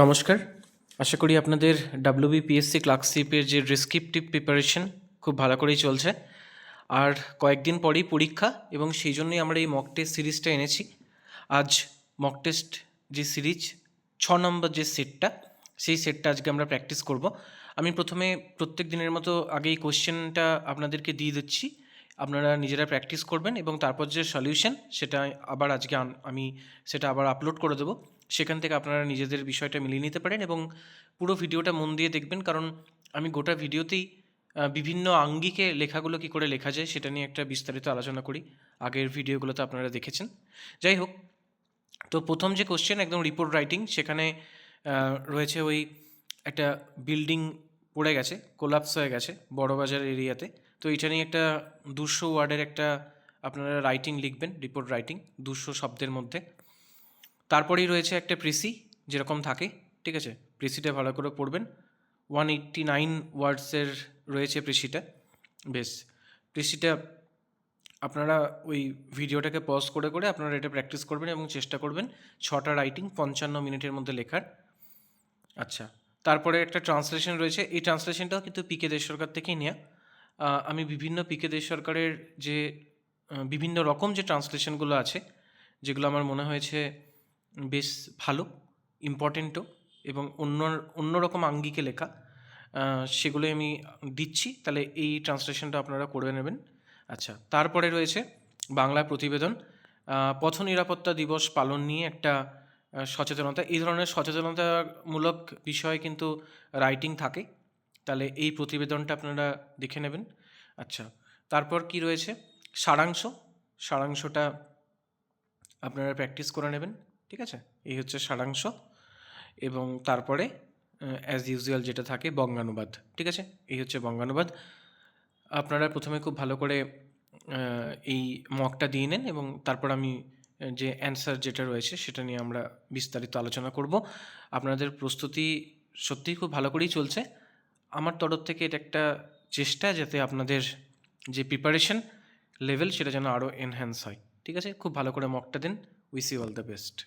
নমস্কার, আশা করি আপনাদের WBPSC ক্লার্কশিপের যে ডেসক্রিপটিভ প্রিপারেশন খুব ভালো করেই চলছে। আর কয়েকদিন পরেই পরীক্ষা এবং সেই জন্যই আমরা এই মক টেস্ট সিরিজটা এনেছি। আজ মক টেস্ট যে সিরিজ 6 নম্বর যে সেটটা, সেই সেটটা আজকে আমরা প্র্যাকটিস করব। আমি প্রথমে প্রত্যেক দিনের মতো আগেই কোশ্চেনটা আপনাদেরকে দিয়ে দিচ্ছি, আপনারা নিজেরা প্র্যাকটিস করবেন এবং তারপর যে সলিউশন সেটা আবার আজকে আমি সেটা আবার আপলোড করে দেবো। সেখান থেকে আপনারা নিজেদের বিষয়টা মিলিয়ে নিতে পারেন এবং পুরো ভিডিওটা মন দিয়ে দেখবেন, কারণ আমি গোটা ভিডিওতেই বিভিন্ন আঙ্গিকে লেখাগুলো কী করে লেখা যায় সেটা নিয়ে একটা বিস্তারিত আলোচনা করি। আগের ভিডিওগুলোতে আপনারা দেখেছেন। যাই হোক, তো প্রথম যে কোশ্চেন একদম রিপোর্ট রাইটিং, সেখানে রয়েছে ওই একটা বিল্ডিং পড়ে গেছে, কোলাপস হয়ে গেছে বড়বাজার এরিয়াতে। তো এটা নিয়ে একটা 200 ওয়ার্ডের একটা আপনারা রাইটিং লিখবেন, রিপোর্ট রাইটিং 200 শব্দের মধ্যে। তারপরেই রয়েছে একটা প্রিসি, যেরকম থাকে, ঠিক আছে, প্রিসিটা ভালো করে পড়বেন। 189 ওয়ার্ডসের রয়েছে প্রিসিটা। বেশ, প্রিসিটা আপনারা ওই ভিডিওটাকে পজ করে করে আপনারা এটা প্র্যাকটিস করবেন এবং চেষ্টা করবেন 6টা রাইটিং 55 মিনিটের মধ্যে লেখার। আচ্ছা, তারপরে একটা ট্রান্সলেশন রয়েছে। এই ট্রান্সলেশনটাও কিন্তু পিকে দেশ সরকার থেকেই নেওয়া। আমি বিভিন্ন পিকে দেশ সরকারের যে বিভিন্ন রকম যে ট্রান্সলেশনগুলো আছে, যেগুলো আমার মনে হয়েছে বেশ ভালো, ইম্পর্টেন্টও এবং অন্যরকম আঙ্গিকে লেখা, সেগুলোই আমি দিচ্ছি। তাহলে এই ট্রান্সলেশনটা আপনারা করে নেবেন। আচ্ছা, তারপরে রয়েছে বাংলা প্রতিবেদন, পথ নিরাপত্তা দিবস পালন নিয়ে একটা সচেতনতা। এই ধরনের সচেতনতামূলক বিষয় কিন্তু রাইটিং থাকে, তাহলে এই প্রতিবেদনটা আপনারা দেখে নেবেন। আচ্ছা, তারপর কি রয়েছে, সারাংশটা আপনারা প্র্যাকটিস করে নেবেন, ঠিক আছে। এই হচ্ছে সারাংশ এবং তারপরে অ্যাজ ইউজুয়াল যেটা থাকে বঙ্গানুবাদ, ঠিক আছে। এই হচ্ছে বঙ্গানুবাদ। আপনারা প্রথমে খুব ভালো করে এই মকটা দিয়ে নেন এবং তারপর আমি যে অ্যান্সার যেটা রয়েছে সেটা নিয়ে আমরা বিস্তারিত আলোচনা করব। আপনাদের প্রস্তুতি সত্যিই খুব ভালো করেই চলছে। আমার তরফ থেকে এটা একটা চেষ্টা যাতে আপনাদের যে প্রিপারেশন লেভেল সেটা যেন আরও এনহ্যান্স হয়, ঠিক আছে। খুব ভালো করে মকটা দিন। Wish you all the best.